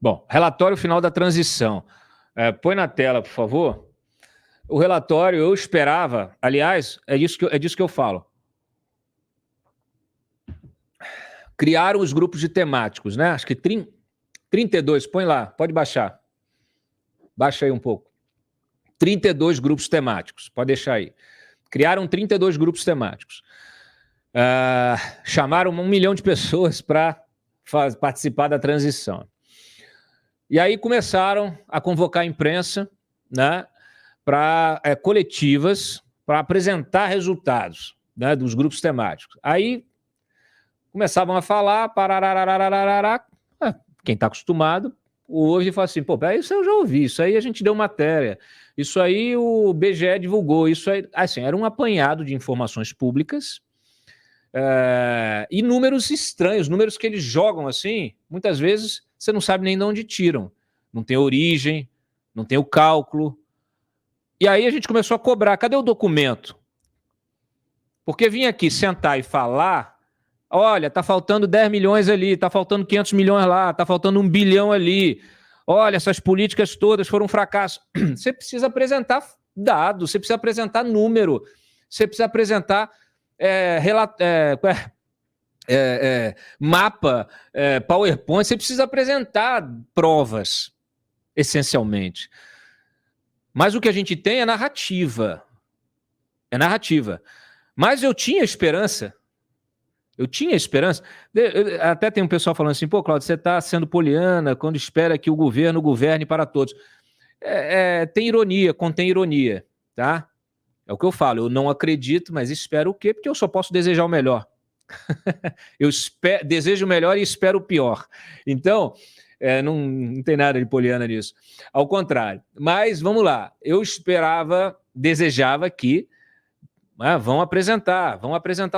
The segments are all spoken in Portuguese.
Bom, relatório final da transição. Põe na tela, por favor. O relatório, eu esperava, aliás, é disso que eu falo. Criaram os grupos de temáticos, né? Acho que 32, põe lá, pode baixar. Baixa aí um pouco. 32 grupos temáticos, pode deixar aí. Criaram 32 grupos temáticos. Chamaram 1 milhão de pessoas para participar da transição. E aí começaram a convocar a imprensa, né, para coletivas, para apresentar resultados, né, dos grupos temáticos. Aí começavam a falar, quem está acostumado ouve e fala assim, pô, isso eu já ouvi, isso aí a gente deu matéria, isso aí o BGE divulgou, isso aí, assim, era um apanhado de informações públicas e números estranhos, números que eles jogam assim, muitas vezes você não sabe nem de onde tiram, não tem origem, não tem o cálculo. E aí a gente começou a cobrar, cadê o documento? Porque vir aqui sentar e falar, olha, tá faltando 10 milhões ali, tá faltando 500 milhões lá, tá faltando 1 bilhão ali, olha, essas políticas todas foram um fracasso. Você precisa apresentar dados, você precisa apresentar número, você precisa apresentar mapa, PowerPoint, você precisa apresentar provas, essencialmente. Mas o que a gente tem é narrativa. É narrativa. Mas eu tinha esperança. Até tem um pessoal falando assim, pô, Cláudio, você está sendo poliana quando espera que o governo governe para todos. Tem ironia, contém ironia, tá? É o que eu falo, eu não acredito, mas espero o quê? Porque eu só posso desejar o melhor. Eu desejo o melhor e espero o pior. Então, não tem nada de poliana nisso. Ao contrário. Mas, vamos lá, eu desejava que vão apresentar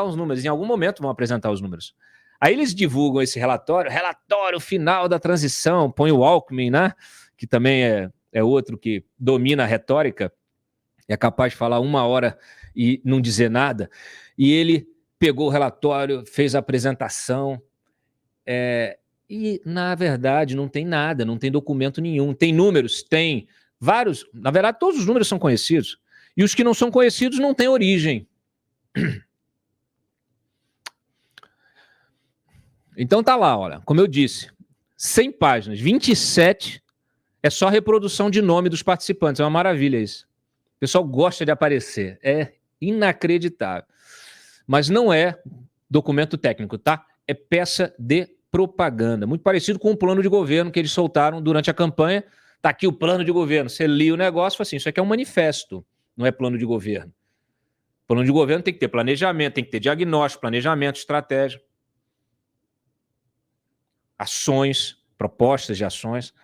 os números. Em algum momento vão apresentar os números. Aí eles divulgam esse relatório final da transição, põe o Alckmin, né? Que também é outro que domina a retórica, é capaz de falar 1 hora e não dizer nada. E ele pegou o relatório, fez a apresentação, e, na verdade, não tem nada, não tem documento nenhum. Tem números? Tem vários. Na verdade, todos os números são conhecidos. E os que não são conhecidos não têm origem. Então tá lá, olha, como eu disse, 100 páginas, 27 é só reprodução de nome dos participantes, é uma maravilha isso. O pessoal gosta de aparecer, é inacreditável. Mas não é documento técnico, tá? É peça de propaganda, muito parecido com o plano de governo que eles soltaram durante a campanha. Tá aqui o plano de governo, você lia o negócio e fala assim, isso aqui é um manifesto, não é plano de governo. Plano de governo tem que ter planejamento, tem que ter diagnóstico, planejamento, estratégia, ações, propostas de ações.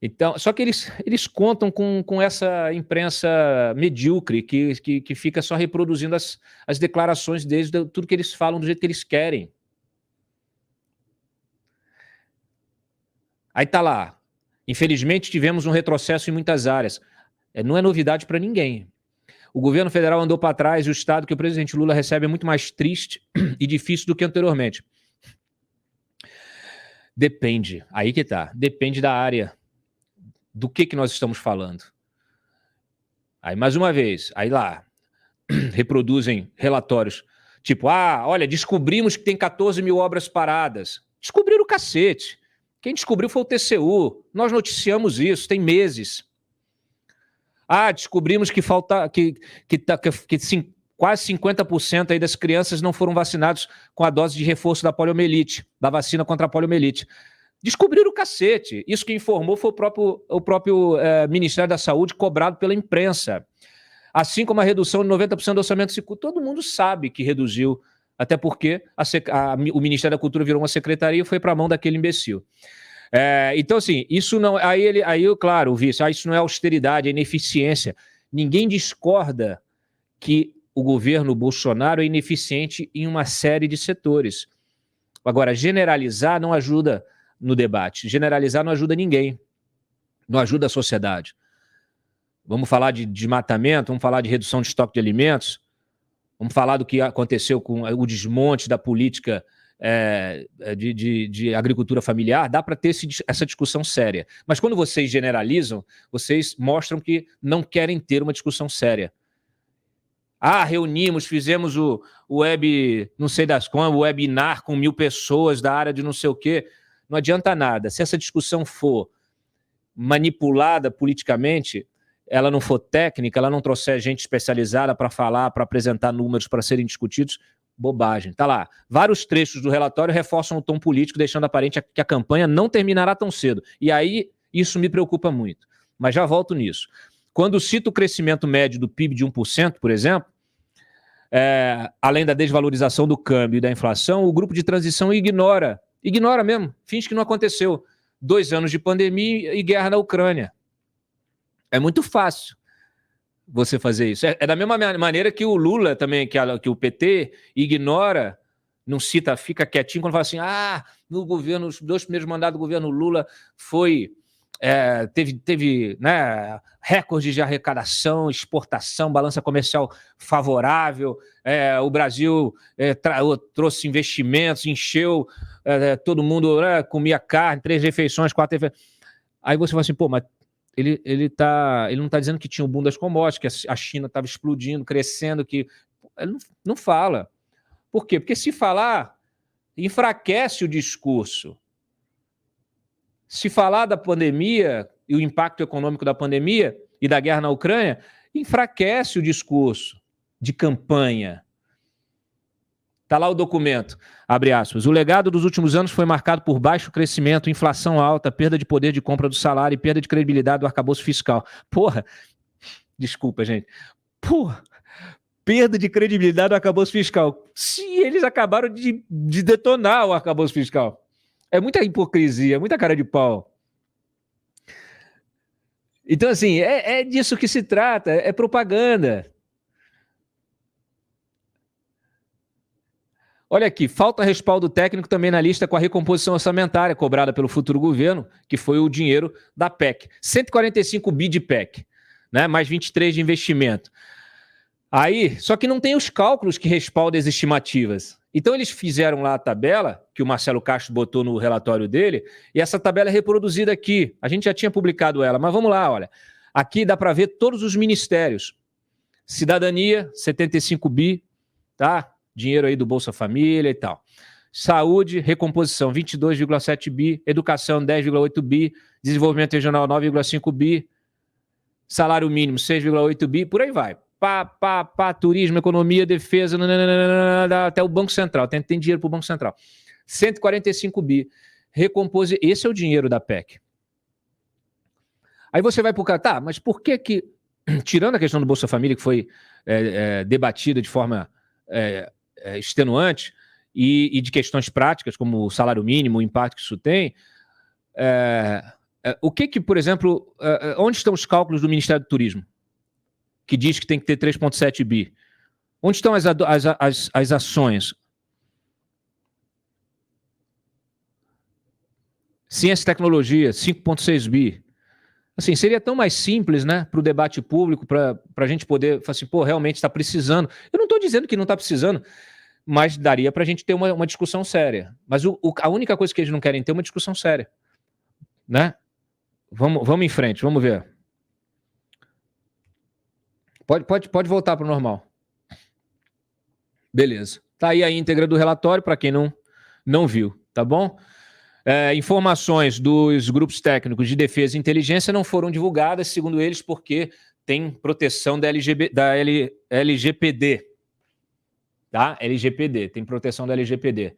Então, só que eles contam com essa imprensa medíocre que fica só reproduzindo as declarações deles, tudo que eles falam do jeito que eles querem. Aí tá lá. Infelizmente, tivemos um retrocesso em muitas áreas. Não é novidade para ninguém. O governo federal andou para trás e o estado que o presidente Lula recebe é muito mais triste e difícil do que anteriormente. Depende. Aí que tá. Depende da área. Do que nós estamos falando. Aí, mais uma vez, aí lá, reproduzem relatórios, tipo, olha, descobrimos que tem 14 mil obras paradas. Descobriram o cacete. Quem descobriu foi o TCU. Nós noticiamos isso, tem meses. Descobrimos que quase 50% aí das crianças não foram vacinados com a dose de reforço da poliomielite, da vacina contra a poliomielite. Descobriram o cacete. Isso que informou foi o próprio Ministério da Saúde, cobrado pela imprensa. Assim como a redução de 90% do orçamento do Cicu. Todo mundo sabe que reduziu, até porque o Ministério da Cultura virou uma secretaria e foi para a mão daquele imbecil. Então, assim, isso não... claro, o vice, isso não é austeridade, é ineficiência. Ninguém discorda que o governo Bolsonaro é ineficiente em uma série de setores. Agora, generalizar não ajuda no debate. Generalizar não ajuda ninguém. Não ajuda a sociedade. Vamos falar de desmatamento, vamos falar de redução de estoque de alimentos, vamos falar do que aconteceu com o desmonte da política de agricultura familiar, dá para ter essa discussão séria. Mas quando vocês generalizam, vocês mostram que não querem ter uma discussão séria. Reunimos, fizemos o web, não sei das quantas, o webinar com 1000 pessoas da área de não sei o quê. Não adianta nada. Se essa discussão for manipulada politicamente, ela não for técnica, ela não trouxer gente especializada para falar, para apresentar números para serem discutidos, bobagem. Tá lá. Vários trechos do relatório reforçam o tom político, deixando aparente que a campanha não terminará tão cedo. E aí, isso me preocupa muito. Mas já volto nisso. Quando cito o crescimento médio do PIB de 1%, por exemplo, além da desvalorização do câmbio e da inflação, o grupo de transição ignora mesmo, finge que não aconteceu. 2 anos de pandemia e guerra na Ucrânia. É muito fácil você fazer isso. É da mesma maneira que o Lula também, que o PT ignora, não cita, fica quietinho quando fala assim, no governo, os 2 primeiros mandatos do governo Lula teve né, recordes de arrecadação, exportação, balança comercial favorável, o Brasil trouxe investimentos, encheu, todo mundo comia carne, 3 refeições, 4 refeições. Aí você fala assim, pô, mas ele não está dizendo que tinha o boom das commodities, que a China estava explodindo, crescendo, que ele não fala. Por quê? Porque se falar, enfraquece o discurso. Se falar da pandemia e o impacto econômico da pandemia e da guerra na Ucrânia, enfraquece o discurso de campanha. Está lá o documento, abre aspas. O legado dos últimos anos foi marcado por baixo crescimento, inflação alta, perda de poder de compra do salário e perda de credibilidade do arcabouço fiscal. Porra, desculpa, gente. Porra, perda de credibilidade do arcabouço fiscal. Se eles acabaram de detonar o arcabouço fiscal. É muita hipocrisia, muita cara de pau. Então, assim, é disso que se trata, é propaganda. Olha aqui, falta respaldo técnico também na lista com a recomposição orçamentária cobrada pelo futuro governo, que foi o dinheiro da PEC. 145 bi de PEC, né? Mais 23 de investimento. Aí, só que não tem os cálculos que respaldam as estimativas. Então eles fizeram lá a tabela, que o Marcelo Castro botou no relatório dele, e essa tabela é reproduzida aqui. A gente já tinha publicado ela, mas vamos lá, olha. Aqui dá para ver todos os ministérios. Cidadania, 75 bi, tá? Dinheiro aí do Bolsa Família e tal. Saúde, recomposição, 22,7 bi. Educação, 10,8 bi. Desenvolvimento regional, 9,5 bi. Salário mínimo, 6,8 bi. Por aí vai. Turismo, economia, defesa, até o Banco Central. Tem dinheiro para o Banco Central. 145 bi. Esse é o dinheiro da PEC. Aí você vai para o cara, tá, mas por que, tirando a questão do Bolsa Família, que foi debatida de forma extenuante, e de questões práticas, como o salário mínimo, o impacto que isso tem, o que, por exemplo, onde estão os cálculos do Ministério do Turismo, que diz que tem que ter 3,7 bi? Onde estão as ações? Ciência e tecnologia, 5,6 bi. Assim, seria tão mais simples, né, para o debate público, para a gente poder falar assim, pô, realmente está precisando. Eu não estou dizendo que não está precisando, mas daria para a gente ter uma discussão séria. Mas a única coisa que eles não querem ter é uma discussão séria, né? Vamos em frente, vamos ver. Pode voltar para o normal. Beleza. Tá aí a íntegra do relatório, para quem não viu, tá bom? Informações dos grupos técnicos de defesa e inteligência não foram divulgadas, segundo eles, porque tem proteção da LGPD. Tá? LGPD, tem proteção da LGPD.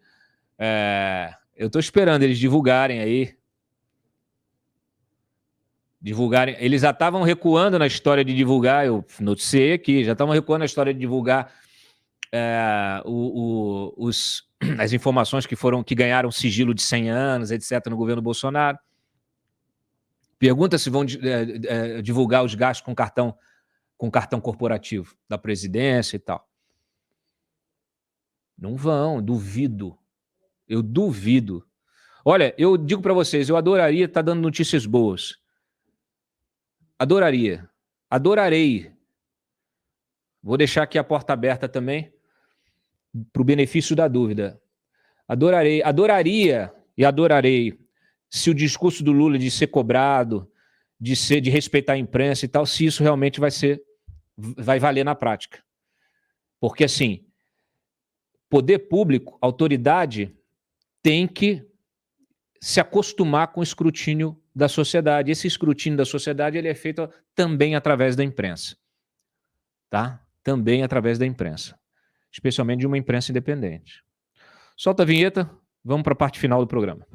Eu estou esperando eles divulgarem aí. Eles já estavam recuando na história de divulgar, eu noticiei aqui, já estavam recuando na história de divulgar as informações que ganharam sigilo de 100 anos, etc., no governo Bolsonaro. Pergunta se vão divulgar os gastos com cartão corporativo da presidência e tal. Não vão, duvido. Eu duvido. Olha, eu digo para vocês, eu adoraria estar dando notícias boas. Adoraria. Adorarei. Vou deixar aqui a porta aberta também, para o benefício da dúvida. Adoraria e adorarei se o discurso do Lula de ser cobrado, de respeitar a imprensa e tal, se isso realmente vai valer na prática. Porque, assim, poder público, autoridade, tem que se acostumar com o escrutínio da sociedade. Esse escrutínio da sociedade ele é feito também através da imprensa. Tá? Também através da imprensa. Especialmente de uma imprensa independente. Solta a vinheta, vamos para a parte final do programa.